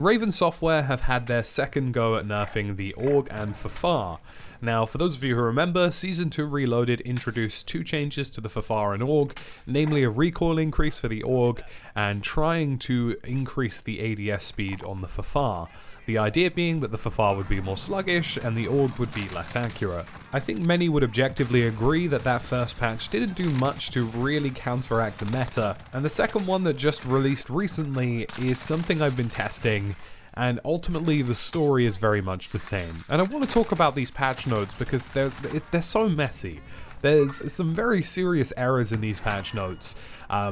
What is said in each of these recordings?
Raven Software have had their second go at nerfing the AUG and FFAR. Now, for those of you who remember, Season 2 Reloaded introduced two changes to the FFAR and AUG, namely a recoil increase for the AUG and trying to increase the ADS speed on the FFAR. The idea being that the FFAR would be more sluggish and the AUG would be less accurate. I think many would objectively agree that that first patch didn't do much to really counteract the meta, and the second one that just released recently is something I've been testing, and ultimately the story is very much the same. And I want to talk about these patch notes because they're so messy. There's some very serious errors in these patch notes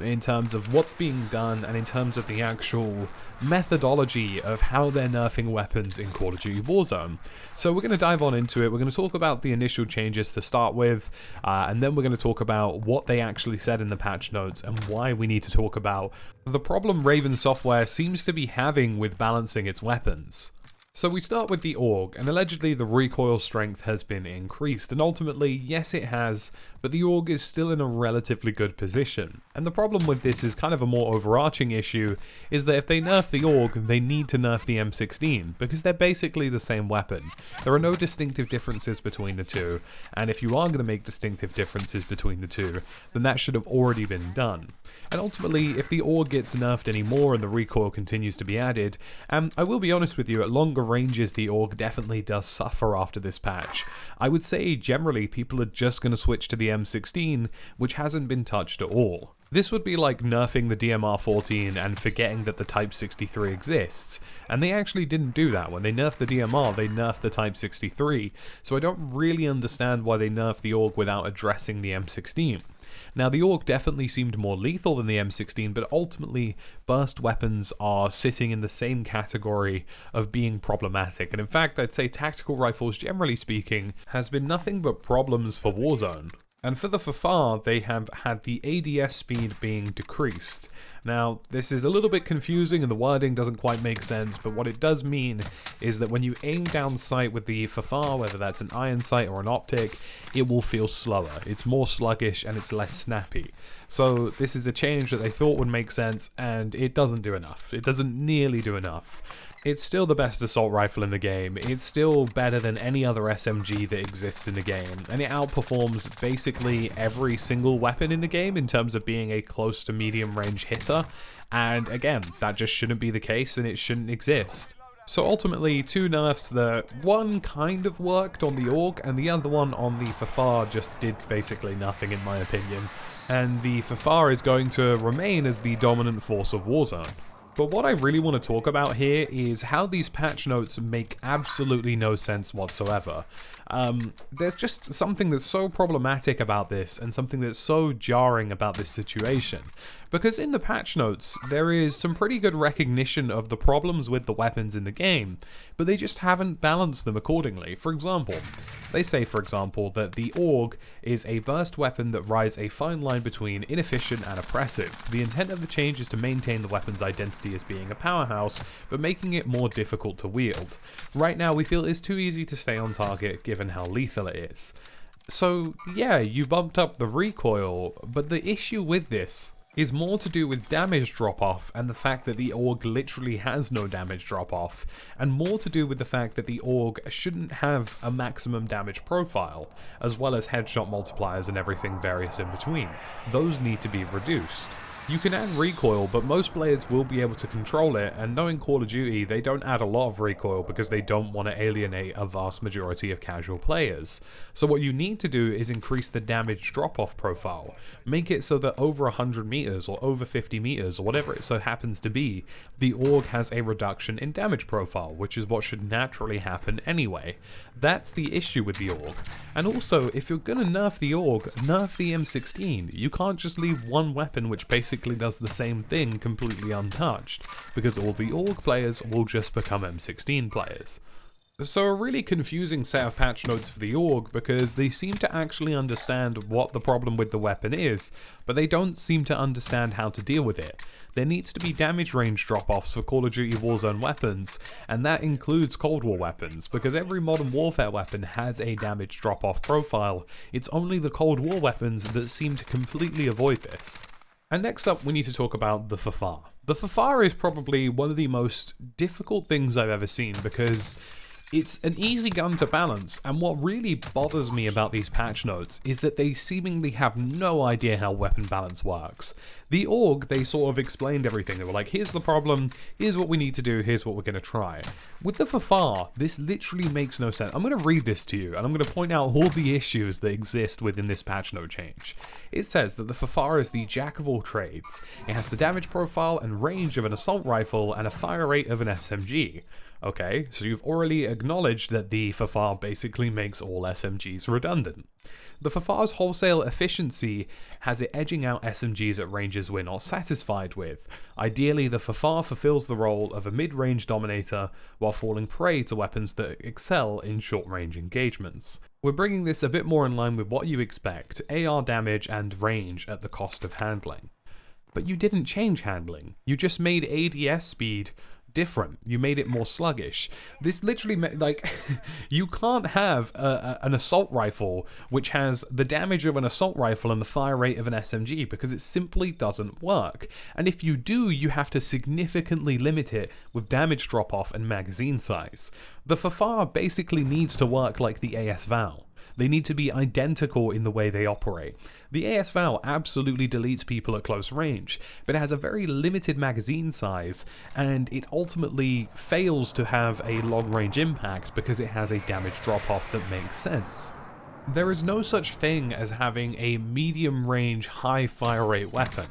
in terms of what's being done and in terms of the actual methodology of how they're nerfing weapons in Call of Duty Warzone. So we're going to dive on into it. We're going to talk about the initial changes to start with, and then we're going to talk about what they actually said in the patch notes and why we need to talk about the problem Raven Software seems to be having with balancing its weapons. So we start with the AUG, and allegedly the recoil strength has been increased, and ultimately, yes it has, but the AUG is still in a relatively good position. And the problem with this is kind of a more overarching issue, is that if they nerf the AUG, they need to nerf the M16, because they're basically the same weapon. There are no distinctive differences between the two, and if you are going to make distinctive differences between the two, then that should have already been done. And ultimately, if the AUG gets nerfed anymore and the recoil continues to be added, I will be honest with you, at longer ranges the AUG definitely does suffer after this patch. I would say generally people are just going to switch to the M16, which hasn't been touched at all. This would be like nerfing the DMR-14 and forgetting that the Type 63 exists, and they actually didn't do that. When they nerfed the DMR, they nerfed the Type 63, so I don't really understand why they nerfed the AUG without addressing the M16. Now, the AUG definitely seemed more lethal than the M16, but ultimately, burst weapons are sitting in the same category of being problematic, and in fact, I'd say tactical rifles, generally speaking, has been nothing but problems for Warzone. And for the FFAR, they have had the ADS speed being decreased. Now, this is a little bit confusing and the wording doesn't quite make sense, but what it does mean is that when you aim down sight with the FFAR, whether that's an iron sight or an optic, it will feel slower. It's more sluggish and it's less snappy. So this is a change that they thought would make sense, and it doesn't do enough. It doesn't nearly do enough. It's still the best assault rifle in the game, it's still better than any other SMG that exists in the game, and it outperforms basically every single weapon in the game in terms of being a close to medium range hitter, and again, that just shouldn't be the case and it shouldn't exist. So ultimately, two nerfs that one kind of worked on the AUG and the other one on the FFAR just did basically nothing in my opinion, and the FFAR is going to remain as the dominant force of Warzone. But what I really want to talk about here is how these patch notes make absolutely no sense whatsoever. There's just something that's so problematic about this and something that's so jarring about this situation. Because in the patch notes, there is some pretty good recognition of the problems with the weapons in the game, but they just haven't balanced them accordingly. For example, they say, for example, that the AUG is a burst weapon that rides a fine line between inefficient and oppressive. The intent of the change is to maintain the weapon's identity as being a powerhouse, but making it more difficult to wield. Right now, we feel it's too easy to stay on target given how lethal it is. So yeah, you bumped up the recoil, but the issue with this is more to do with damage drop-off and the fact that the AUG literally has no damage drop-off, and more to do with the fact that the AUG shouldn't have a maximum damage profile, as well as headshot multipliers and everything various in between. Those need to be reduced. You can add recoil, but most players will be able to control it, and knowing Call of Duty, they don't add a lot of recoil because they don't want to alienate a vast majority of casual players. So what you need to do is increase the damage drop-off profile. Make it so that over 100 meters or over 50 meters or whatever it so happens to be, the AUG has a reduction in damage profile, which is what should naturally happen anyway. That's the issue with the AUG. And also, if you're gonna nerf the AUG, nerf the M16. You can't just leave one weapon which basically does the same thing completely untouched, because all the AUG players will just become M16 players. So a really confusing set of patch notes for the AUG, because they seem to actually understand what the problem with the weapon is, but they don't seem to understand how to deal with it. There needs to be damage range drop-offs for Call of Duty Warzone weapons, and that includes Cold War weapons, because every Modern Warfare weapon has a damage drop-off profile. It's only the Cold War weapons that seem to completely avoid this. And next up, we need to talk about the FFAR. The FFAR is probably one of the most difficult things I've ever seen because it's an easy gun to balance, and what really bothers me about these patch notes is that they seemingly have no idea how weapon balance works. The AUG, they sort of explained everything. They were like, here's the problem, here's what we need to do, here's what we're going to try. With the FFAR, this literally makes no sense. I'm going to read this to you, and I'm going to point out all the issues that exist within this patch note change. It says that the FFAR is the jack of all trades. It has the damage profile and range of an assault rifle and a fire rate of an SMG. Okay, so you've already acknowledged that the FFAR basically makes all SMGs redundant. The FFAR's wholesale efficiency has it edging out SMGs at ranges we're not satisfied with. Ideally, the FFAR fulfills the role of a mid-range dominator while falling prey to weapons that excel in short-range engagements. We're bringing this a bit more in line with what you expect, AR damage and range at the cost of handling. But you didn't change handling, you just made ADS speed different. You made it more sluggish. This literally, like, you can't have an assault rifle which has the damage of an assault rifle and the fire rate of an SMG because it simply doesn't work. And if you do, you have to significantly limit it with damage drop-off and magazine size. The FFAR basically needs to work like the AS-VAL. They need to be identical in the way they operate. The AS-VAL absolutely deletes people at close range, but it has a very limited magazine size, and it ultimately fails to have a long-range impact because it has a damage drop-off that makes sense. There is no such thing as having a medium-range, high fire rate weapon.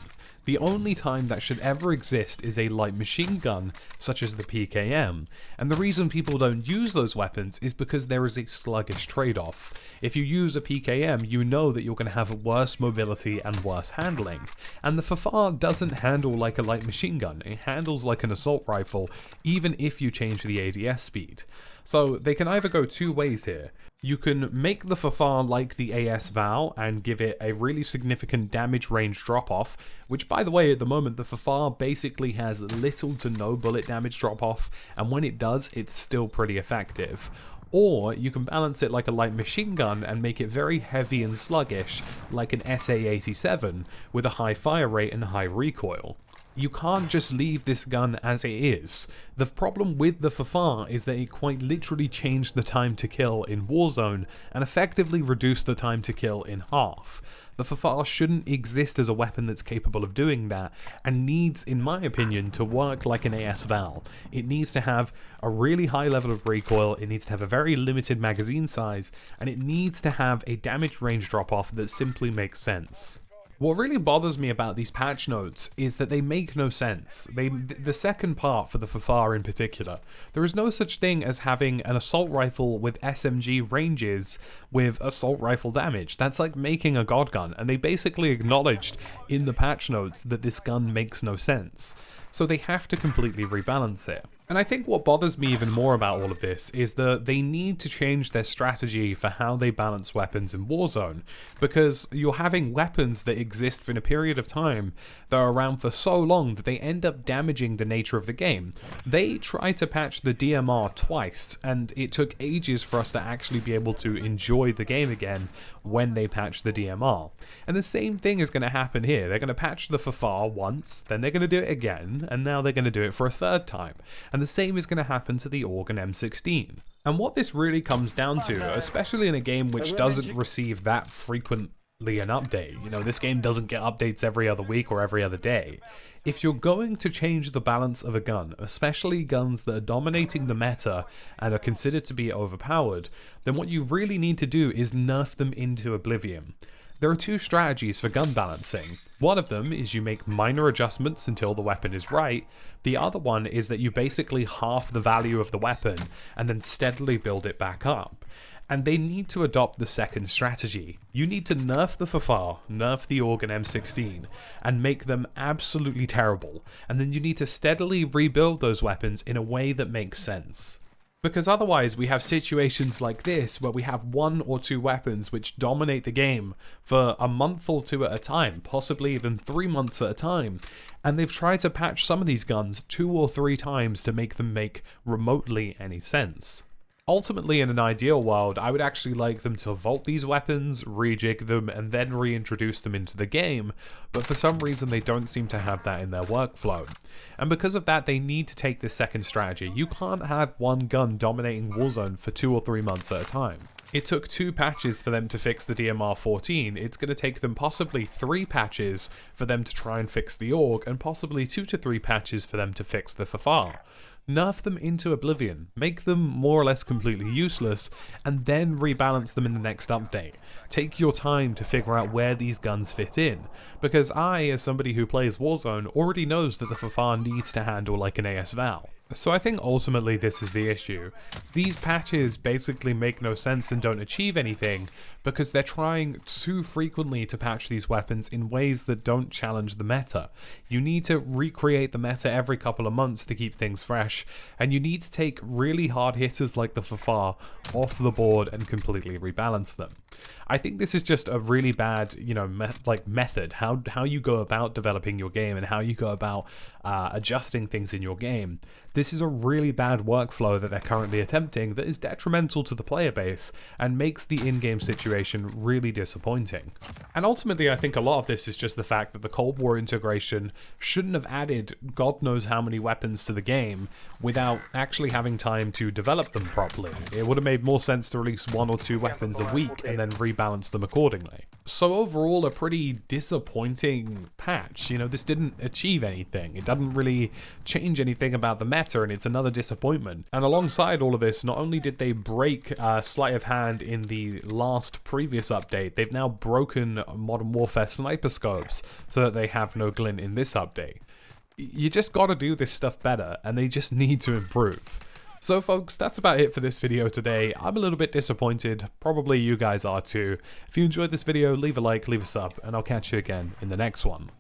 The only time that should ever exist is a light machine gun, such as the PKM, and the reason people don't use those weapons is because there is a sluggish trade-off. If you use a PKM, you know that you're going to have worse mobility and worse handling, and the FFAR doesn't handle like a light machine gun, it handles like an assault rifle, even if you change the ADS speed. So they can either go two ways here. You can make the FFAR like the AS-VAL and give it a really significant damage range drop-off, which by the way at the moment the FFAR basically has little to no bullet damage drop-off, and when it does it's still pretty effective. Or you can balance it like a light machine gun and make it very heavy and sluggish like an SA-87 with a high fire rate and high recoil. You can't just leave this gun as it is. The problem with the FFAR is that it quite literally changed the time to kill in Warzone and effectively reduced the time to kill in half. The FFAR shouldn't exist as a weapon that's capable of doing that, and needs, in my opinion, to work like an AS-VAL. It needs to have a really high level of recoil, it needs to have a very limited magazine size, and it needs to have a damage range drop-off that simply makes sense. What really bothers me about these patch notes is that they make no sense. The second part for the FFAR in particular, there is no such thing as having an assault rifle with SMG ranges with assault rifle damage. That's like making a god gun, and they basically acknowledged in the patch notes that this gun makes no sense. So they have to completely rebalance it. And I think what bothers me even more about all of this is that they need to change their strategy for how they balance weapons in Warzone, because you're having weapons that exist in a period of time that are around for so long that they end up damaging the nature of the game. They tried to patch the DMR twice, and it took ages for us to actually be able to enjoy the game again when they patched the DMR. And the same thing is going to happen here. They're going to patch the FFAR once, then they're going to do it again, and now they're going to do it for a third time. And the same is going to happen to the AUG and M16. And what this really comes down to, especially in a game which doesn't receive that frequently an update, you know, this game doesn't get updates every other week or every other day. If you're going to change the balance of a gun, especially guns that are dominating the meta and are considered to be overpowered, then what you really need to do is nerf them into oblivion. There are two strategies for gun balancing. One of them is you make minor adjustments until the weapon is right. The other one is that you basically half the value of the weapon and then steadily build it back up. And they need to adopt the second strategy. You need to nerf the FFAR, nerf the AUG and M16, and make them absolutely terrible. And then you need to steadily rebuild those weapons in a way that makes sense. Because otherwise we have situations like this where we have one or two weapons which dominate the game for a month or two at a time, possibly even 3 months at a time, and they've tried to patch some of these guns 2 or 3 times to make them make remotely any sense. Ultimately, in an ideal world, I would actually like them to vault these weapons, rejig them, and then reintroduce them into the game, but for some reason they don't seem to have that in their workflow. And because of that, they need to take this second strategy. You can't have one gun dominating Warzone for 2 or 3 months at a time. It took 2 patches for them to fix the DMR 14, it's going to take them possibly 3 patches for them to try and fix the AUG, and possibly 2 to 3 patches for them to fix the FFAR. Nerf them into oblivion, make them more or less completely useless, and then rebalance them in the next update. Take your time to figure out where these guns fit in, because I, as somebody who plays Warzone, already knows that the FFAR needs to handle like an AS-Val. So I think ultimately this is the issue. These patches basically make no sense and don't achieve anything because they're trying too frequently to patch these weapons in ways that don't challenge the meta. You need to recreate the meta every couple of months to keep things fresh, and you need to take really hard hitters like the FFAR off the board and completely rebalance them. I think this is just a really bad, method, how you go about developing your game and how you go about adjusting things in your game. This is a really bad workflow that they're currently attempting that is detrimental to the player base and makes the in-game situation really disappointing. And ultimately, I think a lot of this is just the fact that the Cold War integration shouldn't have added God knows how many weapons to the game without actually having time to develop them properly. It would have made more sense to release 1 or 2 weapons a week and then rebalance them accordingly. So overall, a pretty disappointing patch. This didn't achieve anything. It doesn't really change anything about the meta, and it's another disappointment. And alongside all of this, not only did they break sleight of hand in the last previous update, they've now broken Modern Warfare sniper scopes so that they have no glint in this update. You just gotta do this stuff better, and they just need to improve. So folks, that's about it for this video today. I'm a little bit disappointed, probably you guys are too. If you enjoyed this video, leave a like, leave a sub, and I'll catch you again in the next one.